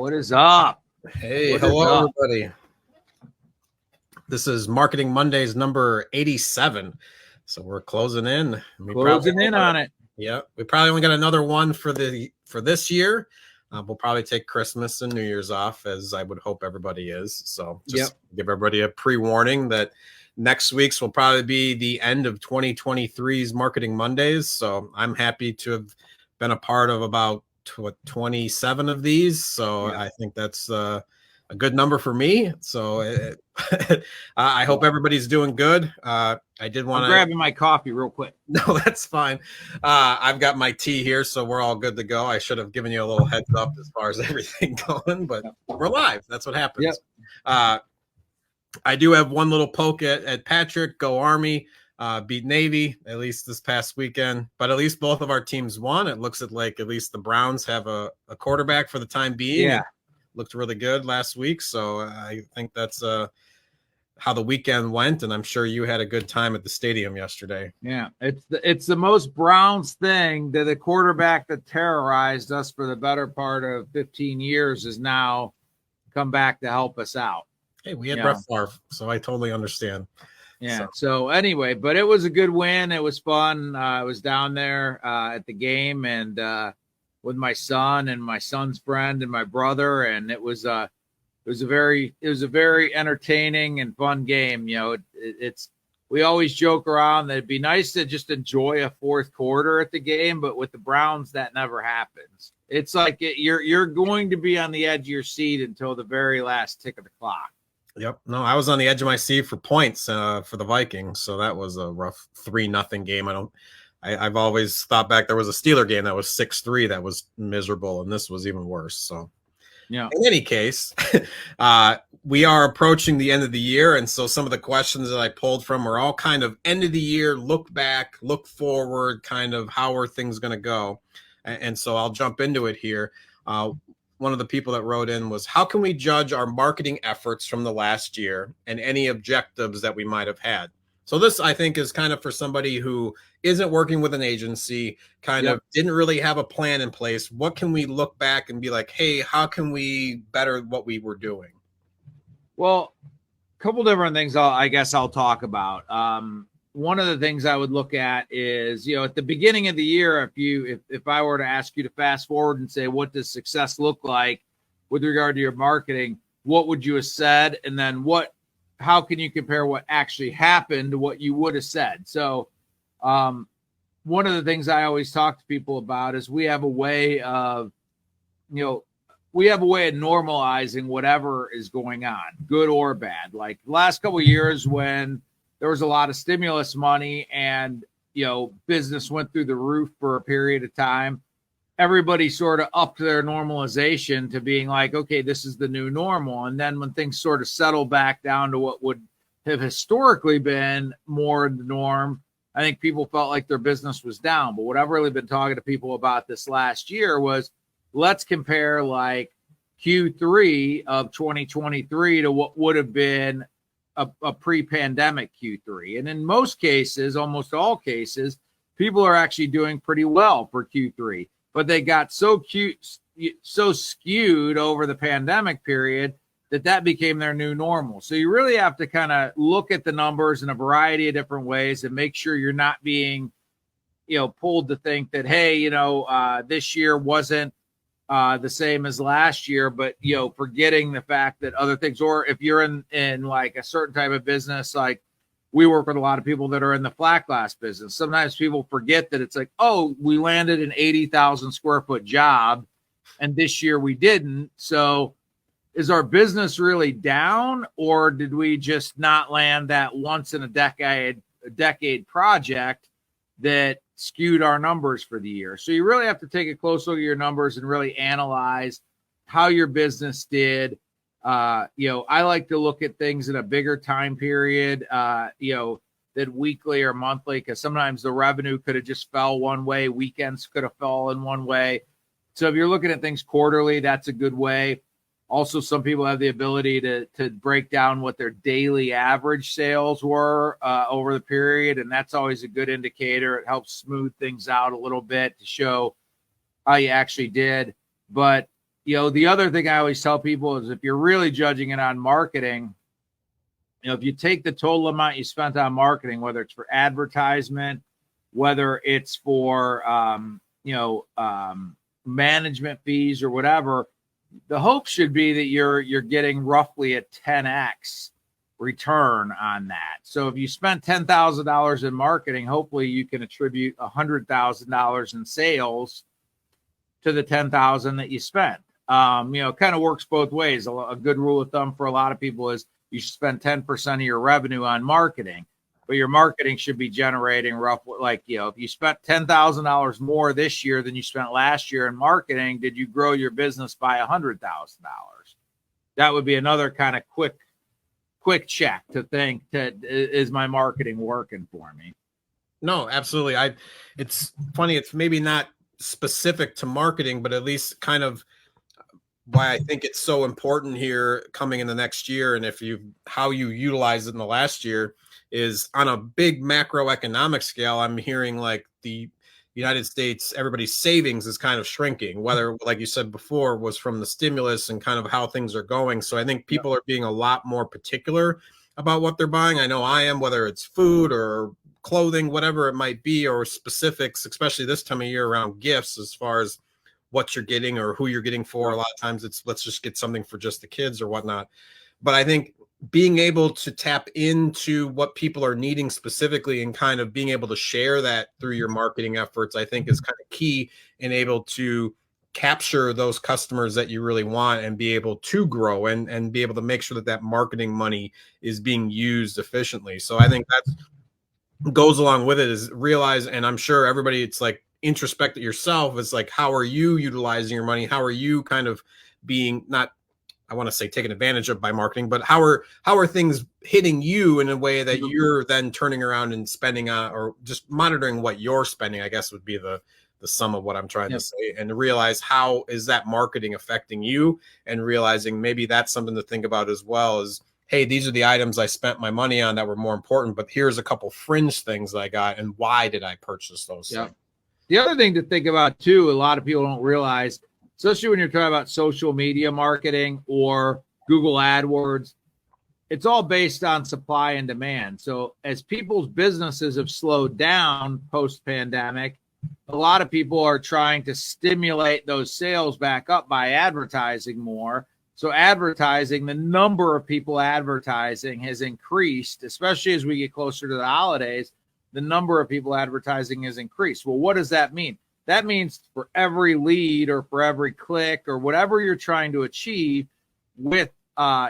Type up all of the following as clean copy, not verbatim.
What is up? Hey, hello, everybody. This is Marketing Mondays number 87. So we're closing in. Closing in on it. Yeah, we probably only got another one for this year. We'll probably take Christmas and New Year's off, as I would hope everybody is. So just give everybody a pre-warning that next week's will probably be the end of 2023's Marketing Mondays. So I'm happy to have been a part of about 27 of these. So I think that's a good number for me. So I hope everybody's doing good. I did want to grabbing my coffee real quick. No, that's fine. I've got my tea here, so we're all good to go. I should have given you a little heads up as far as everything going, but we're live. That's what happens. I do have one little poke at Patrick. Go Army. Beat Navy, at least this past weekend. But at least both of our teams won. It looks like at least the Browns have a quarterback for the time being. Yeah. It looked really good last week. So I think that's how the weekend went, and I'm sure you had a good time at the stadium yesterday. Yeah, it's the most Browns thing that the quarterback that terrorized us for the better part of 15 years is now come back to help us out. Hey, we had Brett Favre, so I totally understand. Yeah. So anyway, but it was a good win. It was fun. I was down there at the game and with my son and my son's friend and my brother, and it was a very entertaining and fun game. You know, we always joke around that it'd be nice to just enjoy a fourth quarter at the game, but with the Browns, that never happens. It's like you're going to be on the edge of your seat until the very last tick of the clock. Yep. No, I was on the edge of my seat for points for the Vikings, so that was a rough 3-0 game. I've always thought back there was a Steeler game that was 6-3 that was miserable, and this was even worse. So. Yeah. In any case, we are approaching the end of the year, and so some of the questions that I pulled from are all kind of end of the year, look back, look forward, kind of how are things going to go. And so I'll jump into it here. One of the people that wrote in was, how can we judge our marketing efforts from the last year and any objectives that we might have had? So this, I think, is kind of for somebody who isn't working with an agency, kind of didn't really have a plan in place. What can we look back and be like, hey, how can we better what we were doing? Well, a couple different things I guess I'll talk about. One of the things I would look at is, you know, at the beginning of the year, if I were to ask you to fast forward and say, what does success look like with regard to your marketing, what would you have said? And then how can you compare what actually happened to what you would have said? So one of the things I always talk to people about is we have a way of normalizing whatever is going on, good or bad. Like the last couple of years when there was a lot of stimulus money and, you know, business went through the roof for a period of time, everybody sort of upped their normalization to being like, okay, this is the new normal. And then when things sort of settle back down to what would have historically been more the norm, I think people felt like their business was down. But what I've really been talking to people about this last year was, let's compare like Q3 of 2023 to what would have been a pre-pandemic Q3. And in most cases, almost all cases, people are actually doing pretty well for Q3. But they got so skewed over the pandemic period that became their new normal. So you really have to kind of look at the numbers in a variety of different ways and make sure you're not being, you know, pulled to think that, hey, you know, this year wasn't the same as last year, but, you know, forgetting the fact that other things, or if you're in like a certain type of business, like we work with a lot of people that are in the flat glass business. Sometimes people forget that it's like, oh, we landed an 80,000 square foot job and this year we didn't. So is our business really down, or did we just not land that once in a decade project that skewed our numbers for the year? So you really have to take a close look at your numbers and really analyze how your business did. You know, I like to look at things in a bigger time period, you know, than weekly or monthly, because sometimes the revenue could have just fell one way. Weekends could have fallen one way. So if you're looking at things quarterly, that's a good way. Also, some people have the ability to break down what their daily average sales were over the period, and that's always a good indicator. It helps smooth things out a little bit to show how you actually did. But The other thing I always tell people is if you're really judging it on marketing, if you take the total amount you spent on marketing, whether it's for advertisement, whether it's for management fees or whatever, the hope should be that you're getting roughly a 10x return on that. So if you spent $10,000 in marketing, hopefully you can attribute $100,000 in sales to the 10,000 that you spent. Kind of works both ways. A good rule of thumb for a lot of people is you should spend 10% of your revenue on marketing, but your marketing should be generating roughly, if you spent $10,000 more this year than you spent last year in marketing, did you grow your business by $100,000? That would be another kind of quick check to think that is my marketing working for me? No, absolutely. It's funny. It's maybe not specific to marketing, but at least kind of why I think it's so important here coming in the next year. And how you utilize it in the last year is on a big macroeconomic scale. I'm hearing like the United States, everybody's savings is kind of shrinking, whether, like you said before, was from the stimulus and kind of how things are going. So I think people are being a lot more particular about what they're buying. I know I am, whether it's food or clothing, whatever it might be, or specifics, especially this time of year around gifts, as far as what you're getting or who you're getting for. A lot of times it's let's just get something for just the kids or whatnot. But I think being able to tap into what people are needing specifically and kind of being able to share that through your marketing efforts, I think is kind of key and able to capture those customers that you really want and be able to grow and be able to make sure that marketing money is being used efficiently. So I think that goes along with it is realize, and I'm sure everybody, it's like introspect yourself. It's like, how are you utilizing your money? How are you kind of being not, I want to say taken advantage of by marketing, but how are things hitting you in a way that you're then turning around and spending on, or just monitoring what you're spending, I guess would be the sum of what I'm trying to say, and to realize how is that marketing affecting you, and realizing maybe that's something to think about as well as, hey, these are the items I spent my money on that were more important, but here's a couple fringe things that I got, and why did I purchase those things? The other thing to think about too, a lot of people don't realize, especially when you're talking about social media marketing or Google AdWords, it's all based on supply and demand. So as people's businesses have slowed down post-pandemic, a lot of people are trying to stimulate those sales back up by advertising more. So advertising, the number of people advertising has increased, especially as we get closer to the holidays. The number of people advertising has increased. Well, what does that mean? That means for every lead or for every click or whatever you're trying to achieve with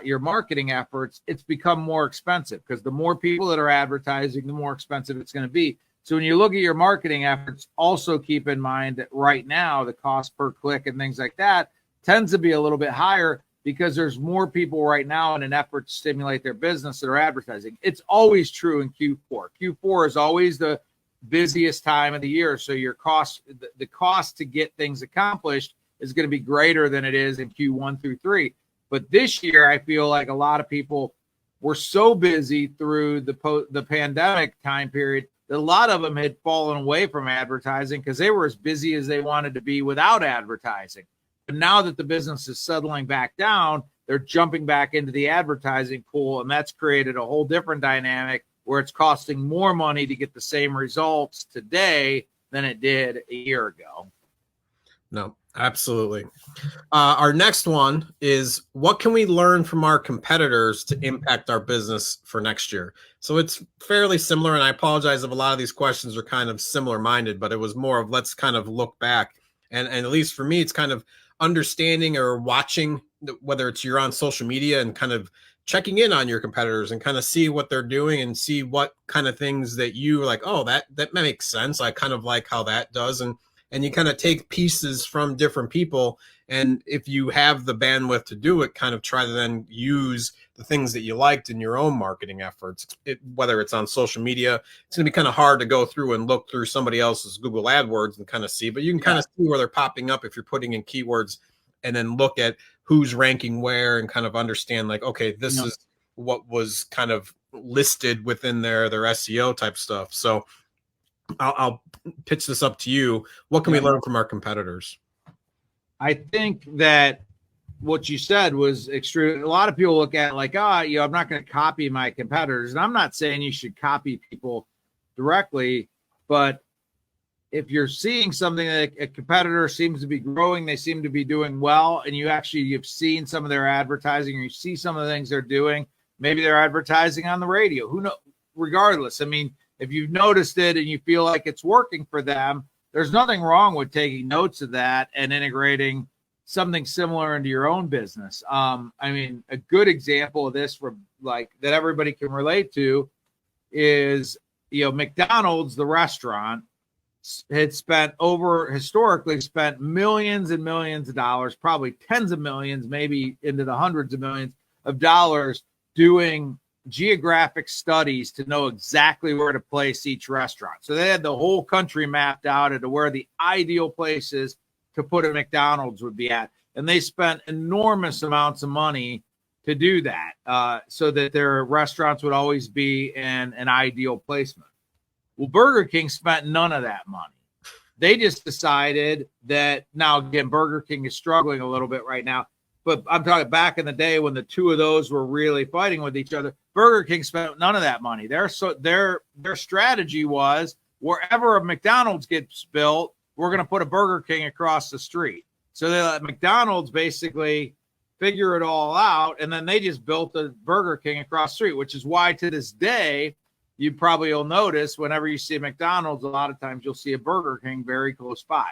your marketing efforts, it's become more expensive because the more people that are advertising, the more expensive it's going to be. So when you look at your marketing efforts, also keep in mind that right now the cost per click and things like that tends to be a little bit higher because there's more people right now in an effort to stimulate their business that are advertising. It's always true in Q4. Q4 is always the busiest time of the year. So your cost, the cost to get things accomplished is going to be greater than it is in Q1 through 3. But this year, I feel like a lot of people were so busy through the pandemic time period that a lot of them had fallen away from advertising because they were as busy as they wanted to be without advertising. But now that the business is settling back down, they're jumping back into the advertising pool, and that's created a whole different dynamic where it's costing more money to get the same results today than it did a year ago. No, absolutely. Our next one is, what can we learn from our competitors to impact our business for next year? So it's fairly similar, and I apologize if a lot of these questions are kind of similar minded, but it was more of let's kind of look back. And at least for me, it's kind of understanding or watching, whether it's you're on social media and kind of checking in on your competitors and kind of see what they're doing and see what kind of things that you like, oh, that makes sense. I kind of like how that does. And you kind of take pieces from different people. And if you have the bandwidth to do it, kind of try to then use the things that you liked in your own marketing efforts, whether it's on social media. It's going to be kind of hard to go through and look through somebody else's Google AdWords and kind of see, but you can kind of see where they're popping up if you're putting in keywords, and then look at who's ranking where and kind of understand like, okay, this is what was kind of listed within their SEO type stuff. So I'll pitch this up to you. What can we learn from our competitors? I think that what you said was extreme. A lot of people look at it like, I'm not going to copy my competitors. And I'm not saying you should copy people directly, but if you're seeing something that a competitor seems to be growing, they seem to be doing well, and you've seen some of their advertising, or you see some of the things they're doing, maybe they're advertising on the radio. Who knows? Regardless, I mean, if you've noticed it and you feel like it's working for them, there's nothing wrong with taking notes of that and integrating something similar into your own business. I mean, a good example of this that everybody can relate to is, McDonald's, the restaurant, had historically spent millions and millions of dollars, probably tens of millions, maybe into the hundreds of millions of dollars, doing geographic studies to know exactly where to place each restaurant. So they had the whole country mapped out into where the ideal places to put a McDonald's would be at. And they spent enormous amounts of money to do that, so that their restaurants would always be in an ideal placement. Well, Burger King spent none of that money. They just decided that, now again, Burger King is struggling a little bit right now, but I'm talking back in the day when the two of those were really fighting with each other. Burger King spent none of that money. Their strategy was, wherever a McDonald's gets built, we're going to put a Burger King across the street. So they let McDonald's basically figure it all out, and then they just built a Burger King across the street, which is why to this day, you probably will notice whenever you see a McDonald's, a lot of times you'll see a Burger King very close by.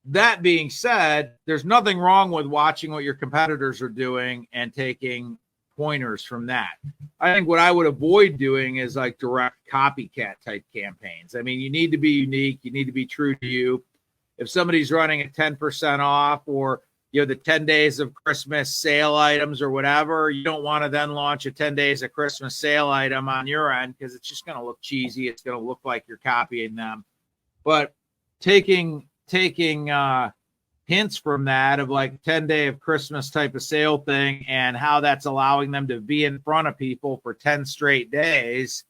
That being said, there's nothing wrong with watching what your competitors are doing and taking pointers from that. I think what I would avoid doing is like direct copycat type campaigns. I mean, you need to be unique. You need to be true to you. If somebody's running at 10% off, or the 10 days of Christmas sale items or whatever, you don't want to then launch a 10 days of Christmas sale item on your end, because it's just going to look cheesy. It's going to look like you're copying them. But taking hints from that, of like 10-day of Christmas type of sale thing, and how that's allowing them to be in front of people for 10 straight days,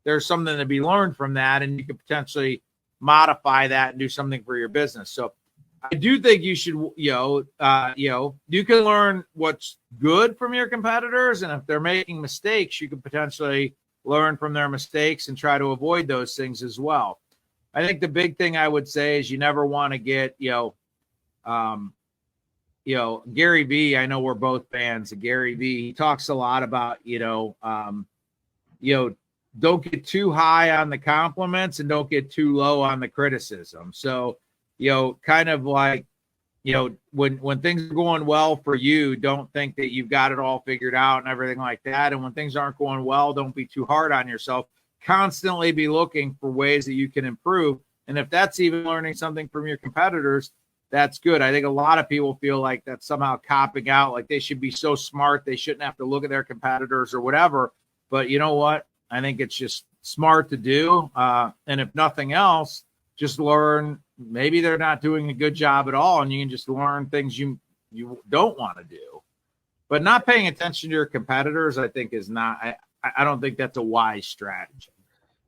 there's something to be learned from that, and you could potentially modify that and do something for your business. So I do think you should, you can learn what's good from your competitors, and if they're making mistakes, you can potentially learn from their mistakes and try to avoid those things as well. I think the big thing I would say is you never want to get, Gary Vee. I know we're both fans of Gary Vee. He talks a lot about, don't get too high on the compliments and don't get too low on the criticism. So, kind of like, when things are going well for you, don't think that you've got it all figured out and everything like that. And when things aren't going well, don't be too hard on yourself. Constantly be looking for ways that you can improve. And if that's even learning something from your competitors, that's good. I think a lot of people feel like that's somehow copping out, like they should be so smart, they shouldn't have to look at their competitors or whatever. But you know what? I think it's just smart to do. And if nothing else, just learn. Maybe they're not doing a good job at all, and you can just learn things you don't want to do. But not paying attention to your competitors, I think, is not. I don't think that's a wise strategy.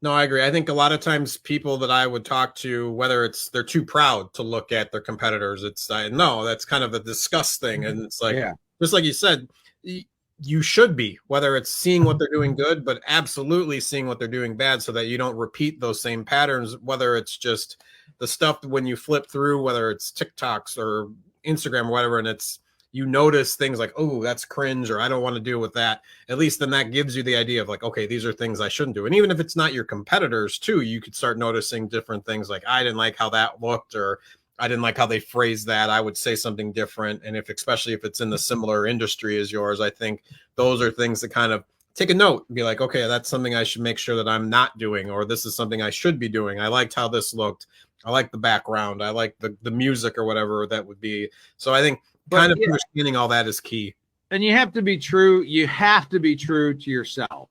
No, I agree. I think a lot of times people that I would talk to, whether it's they're too proud to look at their competitors, it's no, that's kind of a disgust thing, and it's like, just like you said, you should be, whether it's seeing what they're doing good, but absolutely seeing what they're doing bad, so that you don't repeat those same patterns. Whether it's just the stuff when you flip through, whether it's TikToks or Instagram or whatever, and you notice things like, oh, that's cringe, or I don't want to deal with that. At least then that gives you the idea of like, okay, these are things I shouldn't do. And even if it's not your competitors too, you could start noticing different things like, I didn't like how that looked, or I didn't like how they phrased that. I would say something different. And especially if it's in the similar industry as yours, I think those are things that kind of take a note and be like, okay, that's something I should make sure that I'm not doing, or this is something I should be doing. I liked how this looked. I like the background. I like the music or whatever that would be. So I think kind of understanding all that is key. And you have to be true. You have to be true to yourself.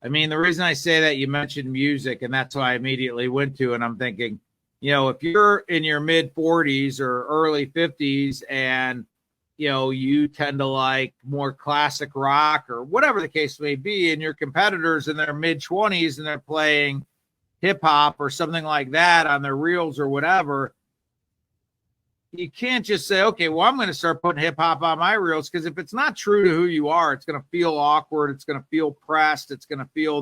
I mean, the reason I say that, you mentioned music, and that's what I immediately went to. And I'm thinking, if you're in your mid 40s or early 50s and, you tend to like more classic rock or whatever the case may be, and your competitors in their mid 20s and they're playing hip hop or something like that on their reels or whatever, you can't just say, okay, well, I'm going to start putting hip hop on my reels, because if it's not true to who you are, it's going to feel awkward. It's going to feel pressed. It's going to feel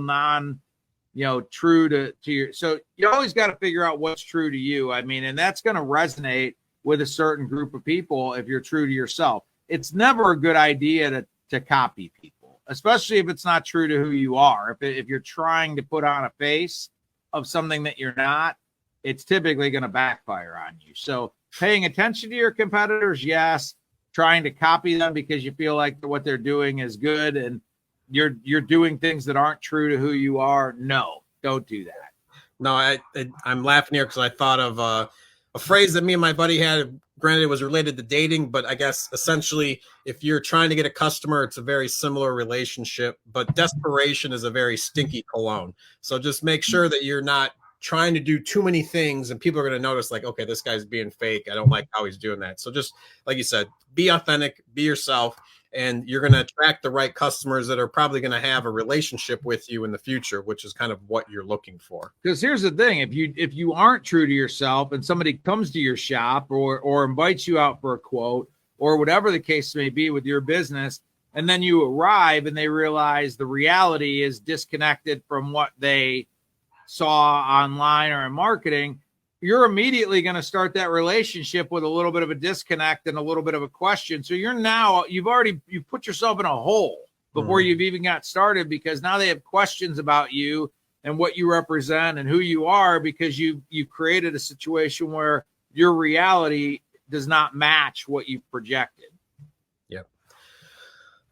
true to your. So you always got to figure out what's true to you. I mean, and that's going to resonate with a certain group of people if you're true to yourself. It's never a good idea to copy people, especially if it's not true to who you are. If you're trying to put on a face of something that you're not, it's typically going to backfire on you. So paying attention to your competitors, yes. Trying to copy them because you feel like what they're doing is good and you're doing things that aren't true to who you are. No, don't do that. No, I'm laughing here because I thought of a phrase that me and my buddy had. Granted, it was related to dating, but I guess essentially, if you're trying to get a customer, it's a very similar relationship. But desperation is a very stinky cologne. So just make sure that you're not trying to do too many things, and people are going to notice, like, okay, this guy's being fake. I don't like how he's doing that. So just like you said, be authentic, be yourself, and you're going to attract the right customers that are probably going to have a relationship with you in the future, which is kind of what you're looking for. Because here's the thing, if you aren't true to yourself and somebody comes to your shop or invites you out for a quote or whatever the case may be with your business, and then you arrive and they realize the reality is disconnected from what they saw online or in marketing, you're immediately going to start that relationship with a little bit of a disconnect and a little bit of a question. So you've put yourself in a hole before you've even got started, because now they have questions about you and what you represent and who you are, because you've created a situation where your reality does not match what you've projected. Yep.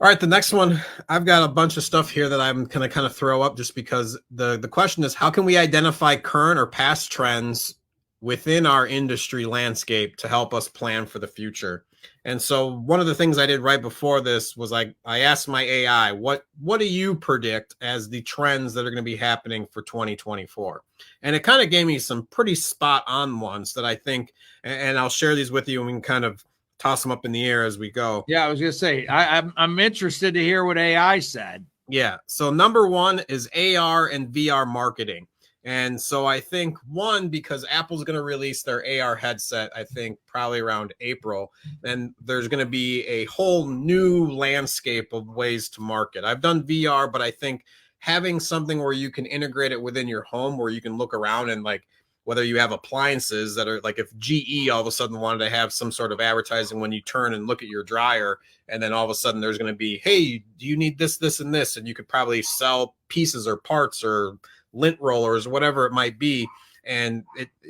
All right, the next one, I've got a bunch of stuff here that I'm going to kind of throw up just because the question is, how can we identify current or past trends within our industry landscape to help us plan for the future? And so one of the things I did right before this was I asked my AI, what do you predict as the trends that are going to be happening for 2024? And it kind of gave me some pretty spot on ones that I think, and I'll share these with you and we can kind of toss them up in the air as we go. Yeah, I was going to say, I'm interested to hear what AI said. Yeah. So number one is AR and VR marketing. And so I think one, because Apple's going to release their AR headset, I think probably around April, and there's going to be a whole new landscape of ways to market. I've done VR, but I think having something where you can integrate it within your home, where you can look around and like, whether you have appliances that are like, if GE all of a sudden wanted to have some sort of advertising when you turn and look at your dryer, and then all of a sudden there's going to be, hey, do you need this, this, and this? And you could probably sell pieces or parts or lint rollers, whatever it might be, and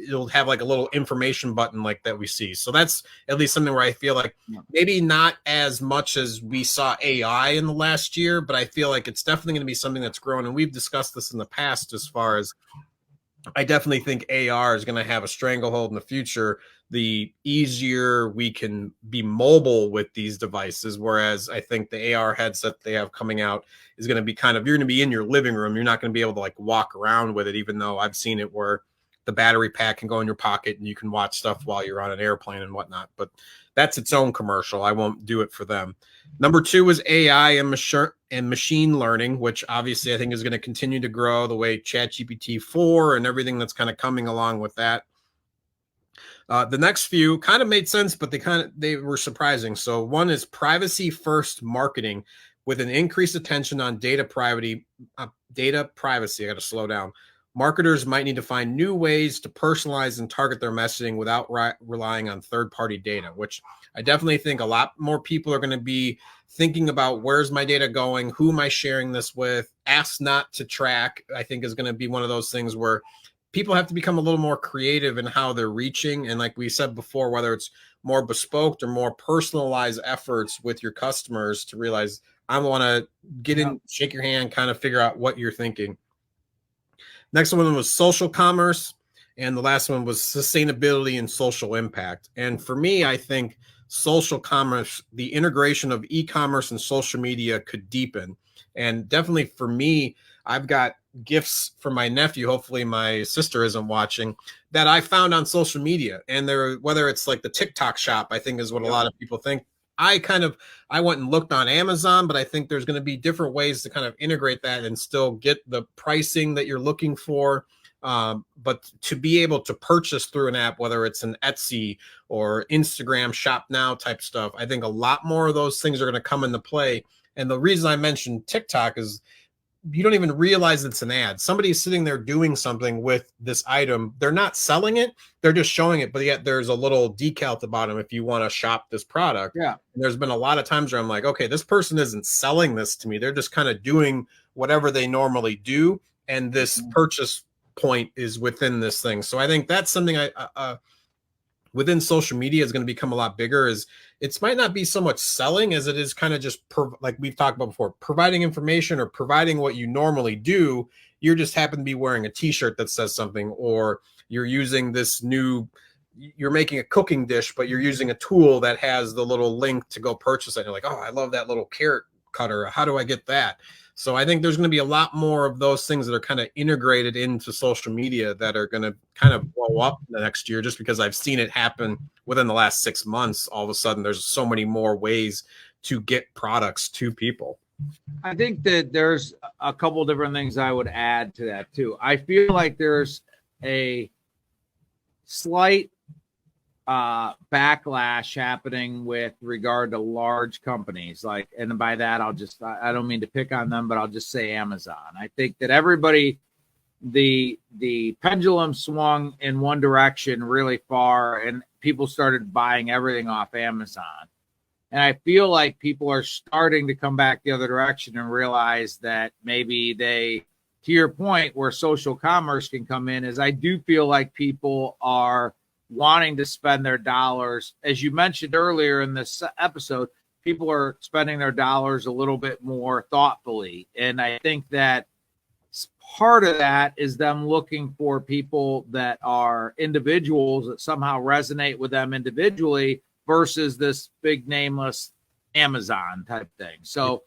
it'll have like a little information button like that we see. So that's at least something where I feel like maybe not as much as we saw AI in the last year, but I feel like it's definitely going to be something that's growing. And we've discussed this in the past, as far as I definitely think AR is going to have a stranglehold in the future. The easier we can be mobile with these devices, whereas I think the AR headset they have coming out is going to be kind of, you're going to be in your living room. You're not going to be able to like walk around with it, even though I've seen it where the battery pack can go in your pocket and you can watch stuff while you're on an airplane and whatnot. But that's its own commercial. I won't do it for them. Number two is AI and machine learning, which obviously I think is going to continue to grow the way ChatGPT 4 and everything that's kind of coming along with that. The next few kind of made sense, but they were surprising. So one is privacy first marketing with an increased attention on data privacy. I got to slow down. Marketers might need to find new ways to personalize and target their messaging without relying on third-party data, which I definitely think a lot more people are going to be thinking about, where's my data going? Who am I sharing this with? Ask not to track, I think, is going to be one of those things where people have to become a little more creative in how they're reaching. And like we said before, whether it's more bespoke or more personalized efforts with your customers to realize, I want to get in, shake your hand, kind of figure out what you're thinking. Next one was social commerce. And the last one was sustainability and social impact. And for me, I think social commerce, the integration of e-commerce and social media could deepen. And definitely for me, I've got gifts from my nephew, hopefully my sister isn't watching, that I found on social media. And whether it's like the TikTok shop, I think is what a lot of people think. I went and looked on Amazon, but I think there's going to be different ways to kind of integrate that and still get the pricing that you're looking for. But to be able to purchase through an app, whether it's an Etsy or Instagram shop now type stuff, I think a lot more of those things are going to come into play. And the reason I mentioned TikTok is you don't even realize it's an ad. Somebody's sitting there doing something with this item. They're not selling it. They're just showing it, but yet there's a little decal at the bottom if you want to shop this product. Yeah. And there's been a lot of times where I'm like, okay, this person isn't selling this to me. They're just kind of doing whatever they normally do. And this purchase point is within this thing. So I think that's something within social media is going to become a lot bigger. Is it might not be so much selling as it is kind of just like we've talked about before, providing information or providing what you normally do. You just happen to be wearing a t-shirt that says something, or you're using you're making a cooking dish, but you're using a tool that has the little link to go purchase it. You're like, oh, I love that little carrot cutter. How do I get that? So I think there's going to be a lot more of those things that are kind of integrated into social media that are going to kind of blow up the next year, just because I've seen it happen within the last 6 months. All of a sudden, there's so many more ways to get products to people. I think that there's a couple different things I would add to that too. I feel like there's a slight backlash happening with regard to large companies, like, and by that I don't mean to pick on them, but I'll just say Amazon. I think that everybody, the pendulum swung in one direction really far, and people started buying everything off Amazon. And I feel like people are starting to come back the other direction and realize that maybe to your point, where social commerce can come in, is I do feel like people are wanting to spend their dollars. As you mentioned earlier in this episode, people are spending their dollars a little bit more thoughtfully. And I think that part of that is them looking for people that are individuals that somehow resonate with them individually versus this big nameless Amazon type thing. So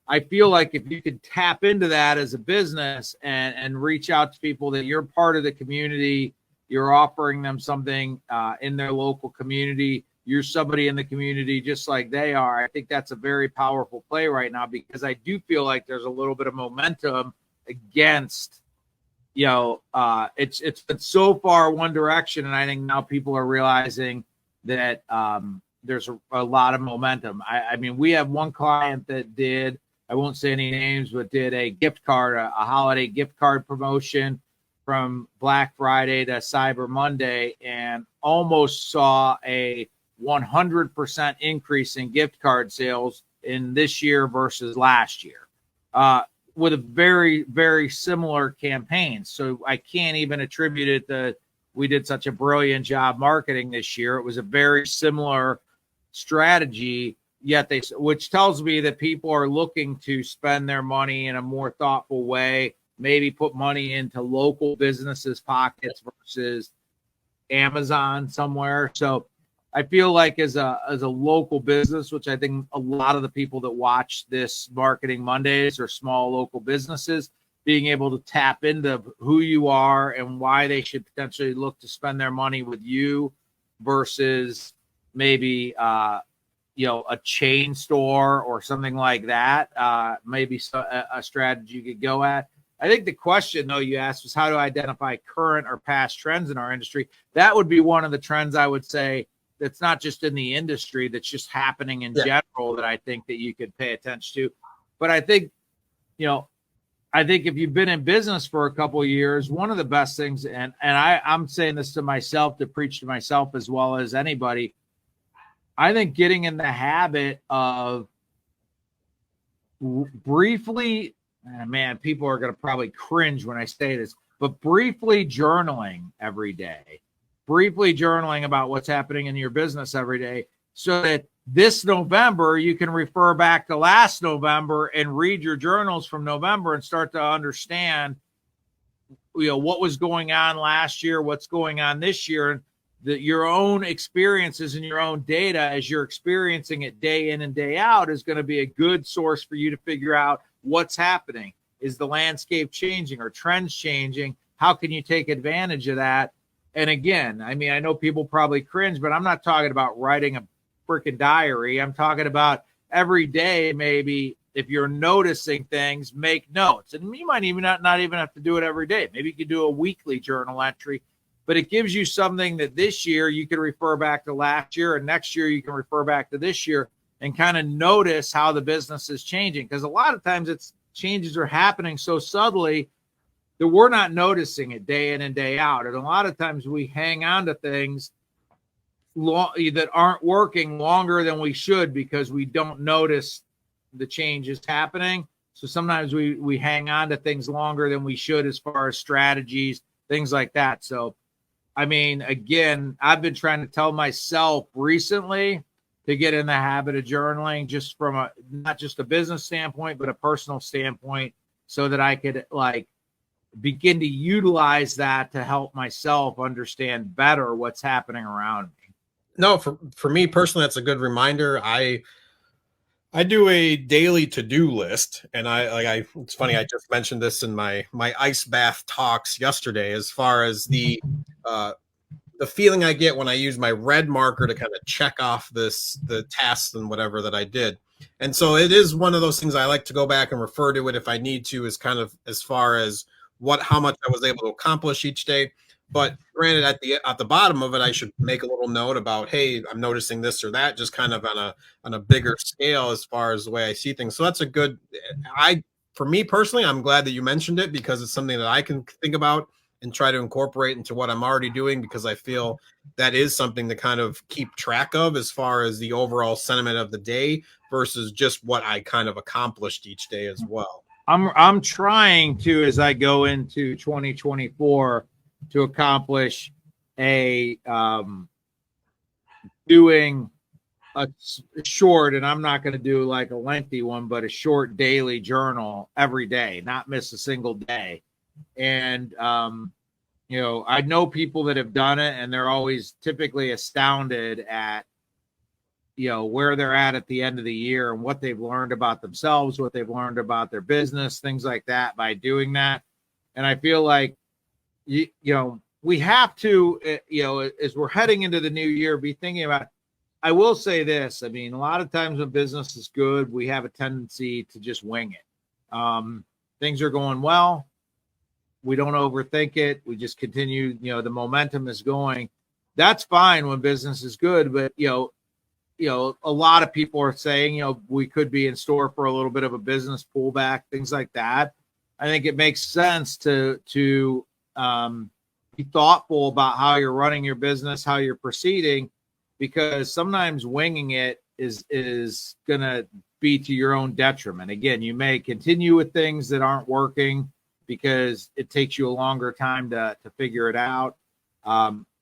I feel like if you could tap into that as a business and reach out to people that you're part of the community, you're offering them something in their local community, you're somebody in the community just like they are. I think that's a very powerful play right now, because I do feel like there's a little bit of momentum against, it's been so far one direction. And I think now people are realizing that there's a lot of momentum. I mean, we have one client that did, I won't say any names, but did a gift card, a holiday gift card promotion from Black Friday to Cyber Monday, and almost saw a 100% increase in gift card sales in this year versus last year, with a very, very similar campaign. So I can't even attribute it to we did such a brilliant job marketing this year. It was a very similar strategy, yet which tells me that people are looking to spend their money in a more thoughtful way, maybe put money into local businesses' pockets versus Amazon somewhere. So I feel like as a local business, which I think a lot of the people that watch this Marketing Mondays are small local businesses, being able to tap into who you are and why they should potentially look to spend their money with you versus maybe a chain store or something like that. Maybe a strategy you could go at. I think the question, though, you asked was how to identify current or past trends in our industry. That would be one of the trends I would say that's not just in the industry, that's just happening in general, that I think that you could pay attention to. But I think, if you've been in business for a couple of years, one of the best things, and I'm saying this to myself, to preach to myself as well as anybody, I think getting in the habit of briefly, man, people are going to probably cringe when I say this, but briefly journaling every day, briefly journaling about what's happening in your business every day, so that this November you can refer back to last November and read your journals from November and start to understand, what was going on last year, what's going on this year, that your own experiences and your own data as you're experiencing it day in and day out is going to be a good source for you to figure out what's happening. Is the landscape changing? Or trends changing? How can you take advantage of that? And again, I mean, I know people probably cringe, but I'm not talking about writing a freaking diary. I'm talking about every day, maybe if you're noticing things, make notes. And you might even not even have to do it every day. Maybe you could do a weekly journal entry, but it gives you something that this year you can refer back to last year, and next year you can refer back to this year and kind of notice how the business is changing. Because a lot of times it's changes are happening so subtly that we're not noticing it day in and day out. And a lot of times we hang on to things that aren't working longer than we should because we don't notice the changes happening. So sometimes we hang on to things longer than we should as far as strategies, things like that. So, I mean, again, I've been trying to tell myself recently to get in the habit of journaling, just from a, not just a business standpoint, but a personal standpoint, so that I could like begin to utilize that to help myself understand better what's happening around me. No, for me personally, that's a good reminder. I do a daily to-do list, and it's funny, I just mentioned this in my ice bath talks yesterday, as far as the feeling I get when I use my red marker to kind of check off the tasks and whatever that I did. And so it is one of those things I like to go back and refer to it if I need to, is kind of as far as how much I was able to accomplish each day. But granted, at the bottom of it, I should make a little note about, hey, I'm noticing this or that, just kind of on a bigger scale as far as the way I see things. So that's a good, for me personally, I'm glad that you mentioned it, because it's something that I can think about and try to incorporate into what I'm already doing, because I feel that is something to kind of keep track of as far as the overall sentiment of the day versus just what I kind of accomplished each day as well. I'm trying to, as I go into 2024, to accomplish doing a short, and I'm not going to do like a lengthy one, but a short daily journal every day, not miss a single day. And I know people that have done it, and they're always typically astounded at where they're at the end of the year and what they've learned about themselves, what they've learned about their business, things like that by doing that. And I feel like we have to, as we're heading into the new year, be thinking about, I will say this. I mean, a lot of times when business is good, we have a tendency to just wing it. Things are going well. We don't overthink it. We just continue, the momentum is going. That's fine when business is good. But, a lot of people are saying, we could be in store for a little bit of a business pullback, things like that. I think it makes sense to be thoughtful about how you're running your business, how you're proceeding, because sometimes winging it is going to be to your own detriment. Again, you may continue with things that aren't working because it takes you a longer time to figure it out.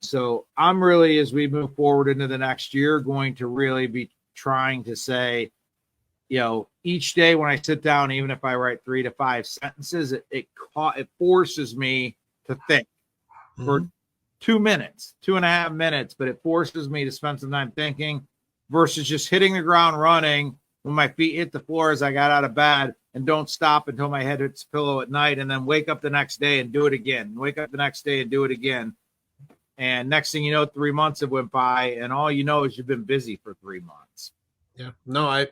So I'm really, as we move forward into the next year, going to really be trying to say, each day when I sit down, even if I write 3 to 5 sentences, it forces me to think for 2 minutes, 2.5 minutes, but it forces me to spend some time thinking versus just hitting the ground running when my feet hit the floor as I got out of bed, and don't stop until my head hits the pillow at night, and then wake up the next day and do it again, wake up the next day and do it again. And next thing you know, 3 months have went by, and all you know is you've been busy for 3 months. Yeah, no, I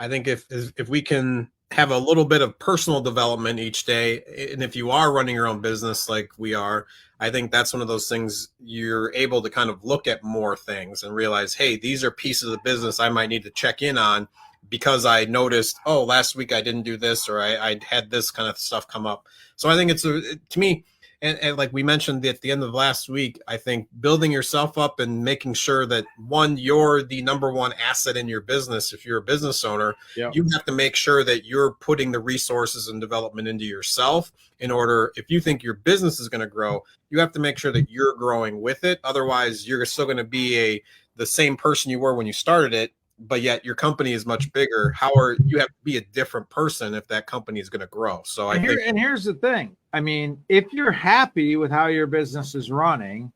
think if we can have a little bit of personal development each day, and if you are running your own business like we are, I think that's one of those things you're able to kind of look at more things and realize, hey, these are pieces of business I might need to check in on, because I noticed, oh, last week I didn't do this, or I had this kind of stuff come up. So I think it's to me, and like we mentioned at the end of last week, I think building yourself up and making sure that, one, you're the number one asset in your business. If you're a business owner, you have to make sure that you're putting the resources and development into yourself in order, if you think your business is going to grow, you have to make sure that you're growing with it. Otherwise, you're still going to be the same person you were when you started it, but yet your company is much bigger. You have to be a different person if that company is going to grow. So and here's the thing. I mean, if you're happy with how your business is running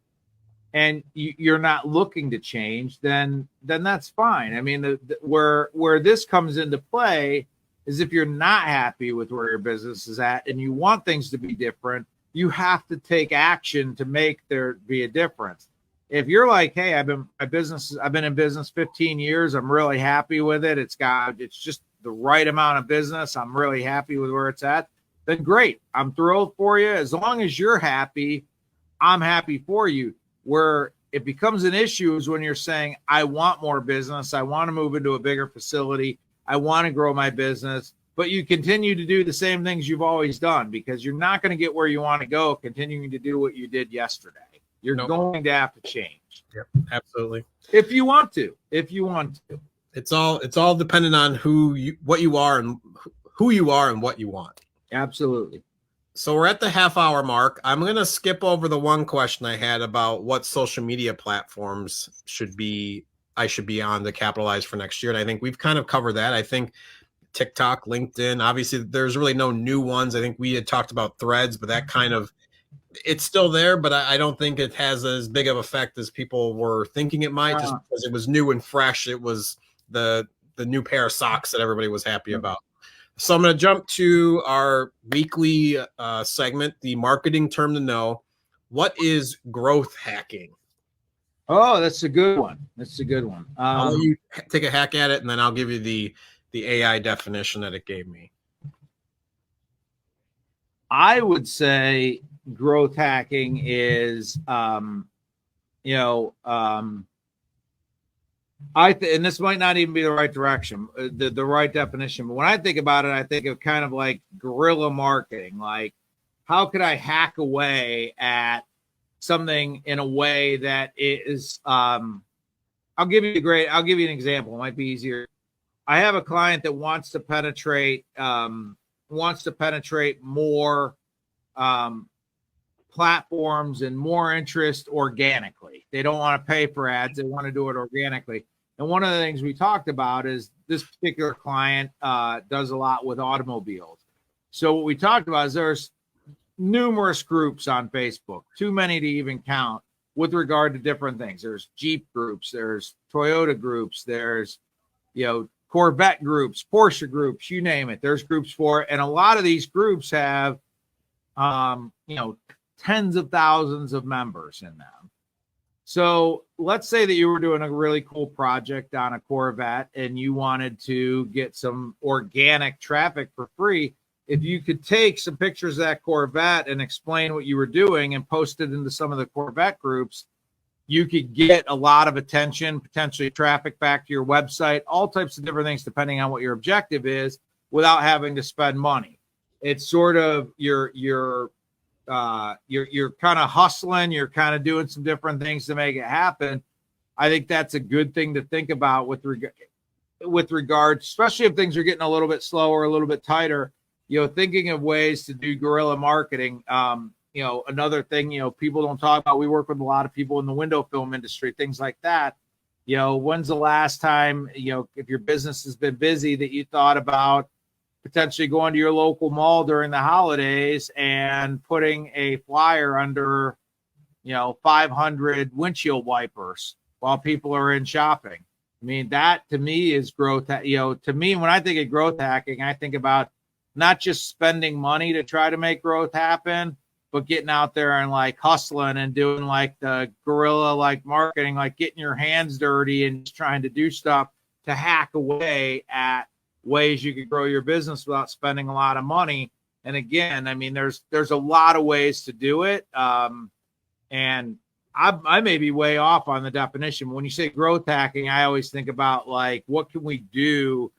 and you're not looking to change, then that's fine. I mean, where this comes into play is if you're not happy with where your business is at and you want things to be different, you have to take action to make there be a difference. If you're like, hey, I've been in business 15 years. I'm really happy with it. It's the right amount of business, I'm really happy with where it's at, then great. I'm thrilled for you. As long as you're happy, I'm happy for you. Where it becomes an issue is when you're saying, I want more business. I want to move into a bigger facility. I want to grow my business. But you continue to do the same things you've always done, because you're not going to get where you want to go continuing to do what you did yesterday. You're going to have to change. Yep, absolutely. If you want to. It's all dependent on what you are and what you want. Absolutely. So we're at the half-hour mark. I'm going to skip over the one question I had about what social media platforms I should be on to capitalize for next year. And I think we've kind of covered that. I think TikTok, LinkedIn, obviously there's really no new ones. I think we had talked about Threads, but that kind of, it's still there, but I don't think it has as big of effect as people were thinking it might, just because it was new and fresh. It was the new pair of socks that everybody was happy about. So I'm going to jump to our weekly segment, the marketing term to know. What is growth hacking? Oh, that's a good one. I'll let you take a hack at it, and then I'll give you the AI definition that it gave me. I would say growth hacking is, and this might not even be the right direction, the right definition. But when I think about it, I think of kind of like guerrilla marketing. Like, how could I hack away at something in a way that is, I'll give you an example. It might be easier. I have a client that wants to penetrate more platforms and more interest organically. They don't want to pay for ads. They want to do it organically. And one of the things we talked about is this particular client does a lot with automobiles. So what we talked about is there's numerous groups on Facebook, too many to even count, with regard to different things. There's Jeep groups, there's Toyota groups, there's, Corvette groups, Porsche groups, you name it. There's groups for it. And a lot of these groups have, tens of thousands of members in them. So let's say that you were doing a really cool project on a Corvette and you wanted to get some organic traffic for free. If you could take some pictures of that Corvette and explain what you were doing and post it into some of the Corvette groups, you could get a lot of attention, potentially traffic back to your website, all types of different things, depending on what your objective is, without having to spend money. It's sort of you're kind of hustling, you're kind of doing some different things to make it happen. I think that's a good thing to think about with regard, especially if things are getting a little bit slower, a little bit tighter, thinking of ways to do guerrilla marketing. Another thing, people don't talk about, we work with a lot of people in the window film industry, things like that. When's the last time, if your business has been busy, that you thought about potentially going to your local mall during the holidays and putting a flyer under, 500 windshield wipers while people are in shopping? I mean, that to me is growth. To me, when I think of growth hacking, I think about not just spending money to try to make growth happen, but getting out there and like hustling and doing like the guerrilla like marketing, like getting your hands dirty and just trying to do stuff to hack away at ways you could grow your business without spending a lot of money. And again, I mean, there's a lot of ways to do it. And I may be way off on the definition. When you say growth hacking, I always think about like, what can we do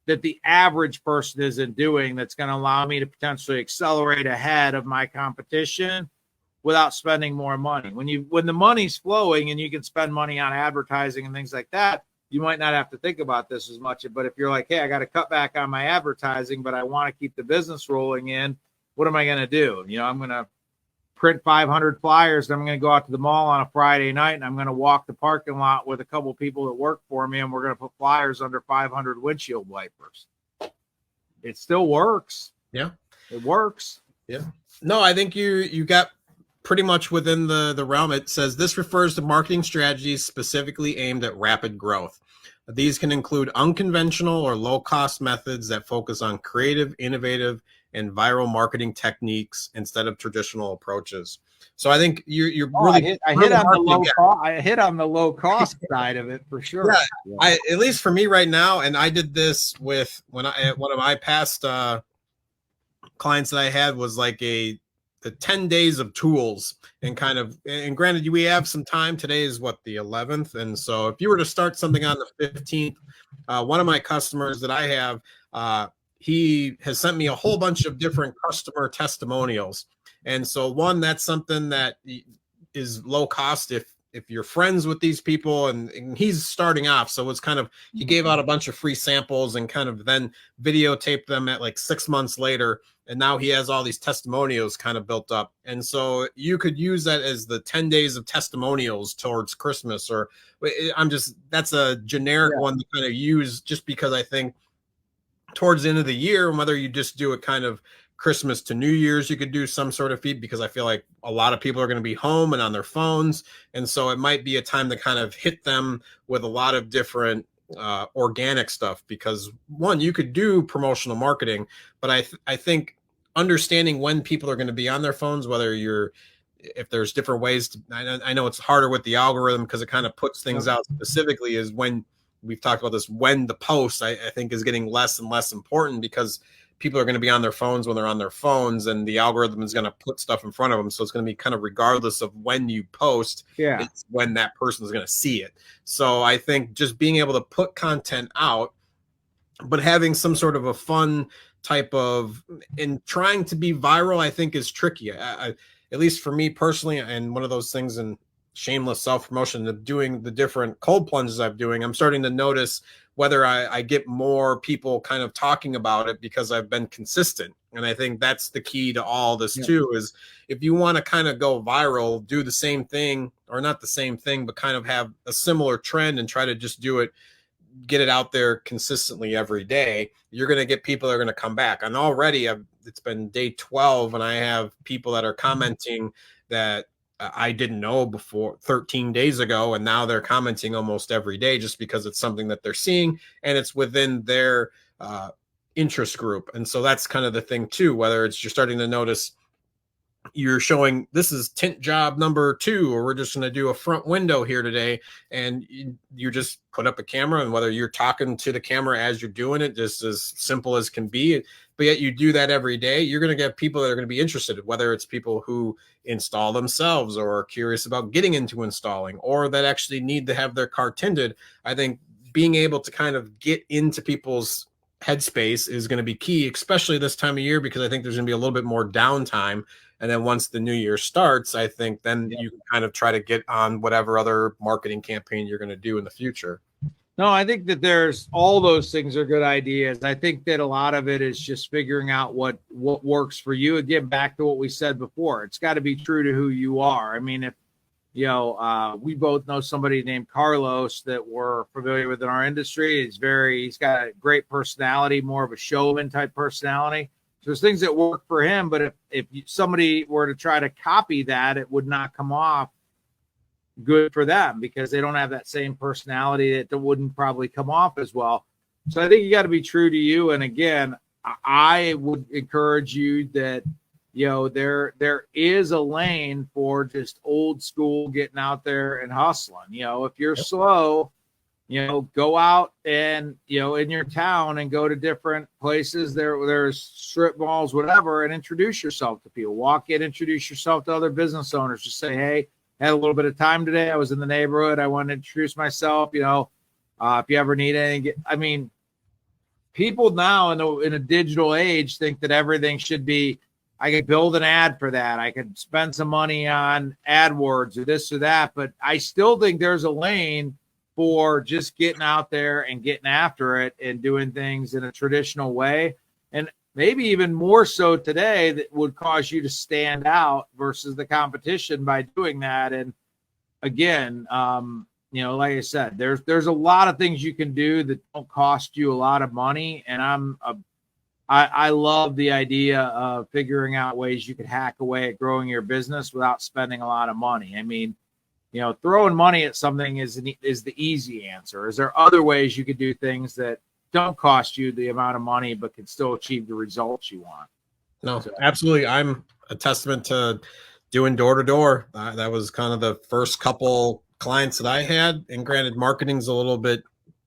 that the average person isn't doing that's going to allow me to potentially accelerate ahead of my competition without spending more money? When the money's flowing and you can spend money on advertising and things like that, you might not have to think about this as much. But if you're like, hey, I got to cut back on my advertising, but I want to keep the business rolling in, what am I going to do? I'm going to print 500 flyers. And I'm going to go out to the mall on a Friday night and I'm going to walk the parking lot with a couple of people that work for me. And we're going to put flyers under 500 windshield wipers. It still works. Yeah, it works. Yeah. No, I think you got pretty much within the realm. It says this refers to marketing strategies specifically aimed at rapid growth. These can include unconventional or low-cost methods that focus on creative, innovative, and viral marketing techniques instead of traditional approaches. So I think you're Oh, really I hit on the low cost. I hit on the low cost side of it for sure. Yeah, at least for me right now, and I did this with one of my past clients that I had was like the 10 days of tools, and granted, we have some time. Today is what, the 11th, and so if you were to start something on the 15th, one of my customers that I have, he has sent me a whole bunch of different customer testimonials. And so that's something that is low cost if you're friends with these people, and he's starting off. So it's he gave out a bunch of free samples and kind of then videotaped them at like 6 months later. And now he has all these testimonials kind of built up. And so you could use that as the 10 days of testimonials towards Christmas, or that's a generic one to kind of use, just because I think towards the end of the year, whether you just do it kind of Christmas to New Year's, you could do some sort of feed, because I feel like a lot of people are going to be home and on their phones. And so it might be a time to kind of hit them with a lot of different organic stuff, because one, you could do promotional marketing, but I think understanding when people are going to be on their phones, if there's different ways to, I know it's harder with the algorithm because it kind of puts things out specifically, is when we've talked about this, when the post I think is getting less and less important, because people are going to be on their phones when they're on their phones, and the algorithm is going to put stuff in front of them. So it's going to be kind of regardless of when you post, it's when that person is going to see it. So I think just being able to put content out, but having some sort of a fun type of, and trying to be viral, I think is tricky. At least for me personally, and one of those things, and shameless self-promotion of doing the different cold plunges I'm starting to notice whether I get more people kind of talking about it because I've been consistent. And I think that's the key to all this too, is if you want to kind of go viral, do the same thing, or not the same thing, but kind of have a similar trend and try to just get it out there consistently every day. You're going to get people that are going to come back. And already it's been day 12 and I have people that are commenting that I didn't know before 13 days ago, and now they're commenting almost every day, just because it's something that they're seeing and it's within their interest group. And so that's kind of the thing too, whether it's you're starting to notice you're showing this is tint job number 2, or we're just going to do a front window here today, and you just put up a camera, and whether you're talking to the camera as you're doing it, just as simple as can be, but yet you do that every day, you're going to get people that are going to be interested, whether it's people who install themselves or are curious about getting into installing, or that actually need to have their car tinted. I think being able to kind of get into people's headspace is going to be key, especially this time of year, because I think there's going to be a little bit more downtime. And then once the new year starts, I think then you can kind of try to get on whatever other marketing campaign you're going to do in the future. No, I think that there's all those things are good ideas. I think that a lot of it is just figuring out what works for you. Again, back to what we said before, it's got to be true to who you are. I mean, if we both know somebody named Carlos that we're familiar with in our industry. He's got a great personality, more of a showman type personality. So there's things that work for him, but if somebody were to try to copy that, it would not come off good for them, because they don't have that same personality. That wouldn't probably come off as well. So I think you got to be true to you. And again, I would encourage you that, there is a lane for just old school getting out there and hustling. If you're slow, go out and, in your town and go to different places. There's strip malls, whatever, and introduce yourself to people. Walk in, introduce yourself to other business owners. Just say, hey, had a little bit of time today. I was in the neighborhood. I want to introduce myself. If you ever need anything, people now in a digital age think that everything should be, I could build an ad for that. I could spend some money on AdWords or this or that. But I still think there's a lane for just getting out there and getting after it and doing things in a traditional way. And maybe even more so today, that would cause you to stand out versus the competition by doing that. And again, like I said, there's a lot of things you can do that don't cost you a lot of money. And I love the idea of figuring out ways you could hack away at growing your business without spending a lot of money. I mean, throwing money at something is the easy answer. Is there other ways you could do things that don't cost you the amount of money, but can still achieve the results you want? No, absolutely. I'm a testament to doing door to door. That was kind of the first couple clients that I had. And granted, marketing's a little bit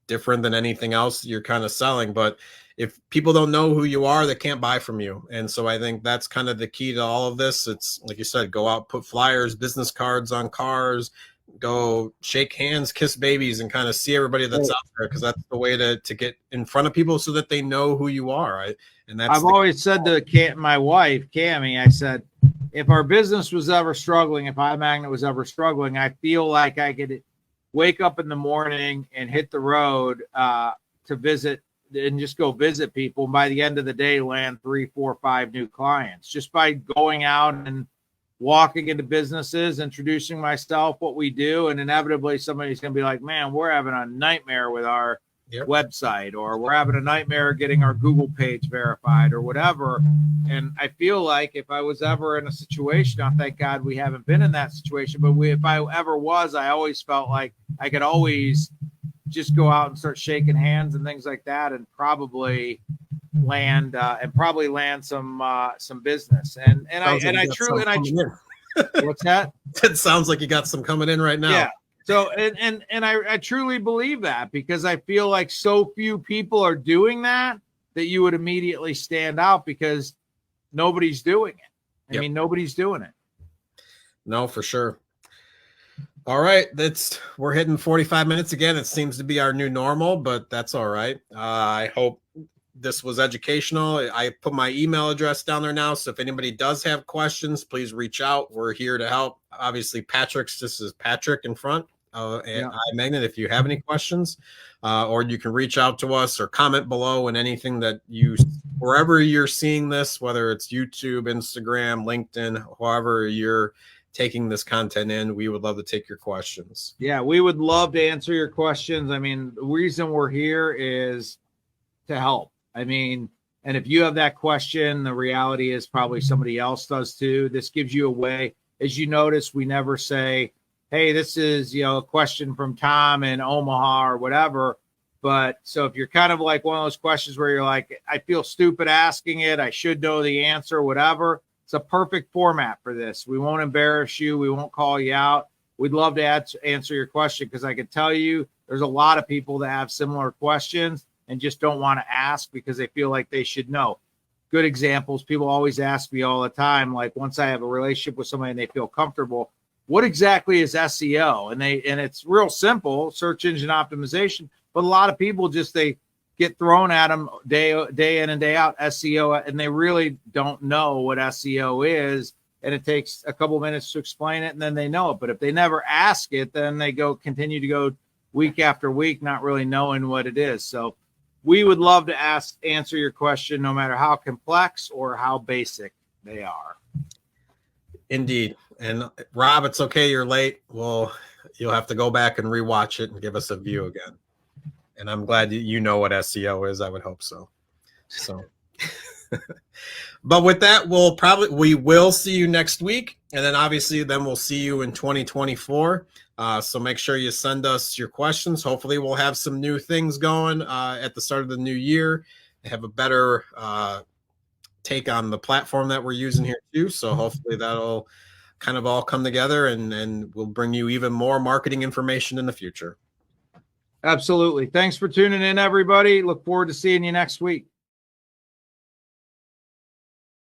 different than anything else you're kind of selling, but if people don't know who you are, they can't buy from you. And so I think that's kind of the key to all of this. It's like you said, go out, put flyers, business cards on cars, go shake hands, kiss babies, and kind of see everybody that's out there, because that's the way to get in front of people so that they know who you are. And that's I've always said to my wife, Cammie, I said, if our business was ever struggling, if iMagnet was ever struggling, I feel like I could wake up in the morning and hit the road to visit and just go visit people. And by the end of the day, land 3, 4, 5 new clients just by going out and walking into businesses, introducing myself, what we do. And inevitably somebody's going to be like, man, we're having a nightmare with our website, or we're having a nightmare getting our Google page verified or whatever. And I feel like if I was ever in a situation, now thank God we haven't been in that situation, but if I ever was, I always felt like I could always just go out and start shaking hands and things like that, and probably land some business. And I truly, what's that? It sounds like you got some coming in right now. Yeah. So, and I truly believe that, because I feel like so few people are doing that you would immediately stand out, because nobody's doing it. I mean, nobody's doing it. No, for sure. All right. We're hitting 45 minutes again. It seems to be our new normal, but that's all right. I hope this was educational. I put my email address down there now, so if anybody does have questions, please reach out. We're here to help. Obviously, this is Patrick in front and iMagnet if you have any questions, or you can reach out to us or comment below, and anything that wherever you're seeing this, whether it's YouTube, Instagram, LinkedIn, however you're taking this content in, we would love to take your questions. Yeah, we would love to answer your questions. I mean, the reason we're here is to help. I mean, and if you have that question, the reality is probably somebody else does too. This gives you a way. As you notice, we never say, hey, this is, a question from Tom in Omaha or whatever. But so if you're kind of like one of those questions where you're like, I feel stupid asking it, I should know the answer, whatever, it's a perfect format for this. We won't embarrass you. We won't call you out. We'd love to answer your question, because I can tell you there's a lot of people that have similar questions and just don't want to ask because they feel like they should know. Good examples. People always ask me all the time, like once I have a relationship with somebody and they feel comfortable, what exactly is SEO? And it's real simple, search engine optimization. But a lot of people they get thrown at them day in and day out, SEO, and they really don't know what SEO is. And it takes a couple minutes to explain it, and then they know it. But if they never ask it, then they continue to go week after week, not really knowing what it is. So we would love to answer your question, no matter how complex or how basic they are. Indeed. And Rob, it's okay you're late. Well, you'll have to go back and rewatch it and give us a view again. And I'm glad you know what SEO is. I would hope so. But with that, we will see you next week. And then obviously we'll see you in 2024. So make sure you send us your questions. Hopefully we'll have some new things going at the start of the new year. Have a better take on the platform that we're using here too. So hopefully that'll kind of all come together, and we'll bring you even more marketing information in the future. Absolutely. Thanks for tuning in, everybody. Look forward to seeing you next week.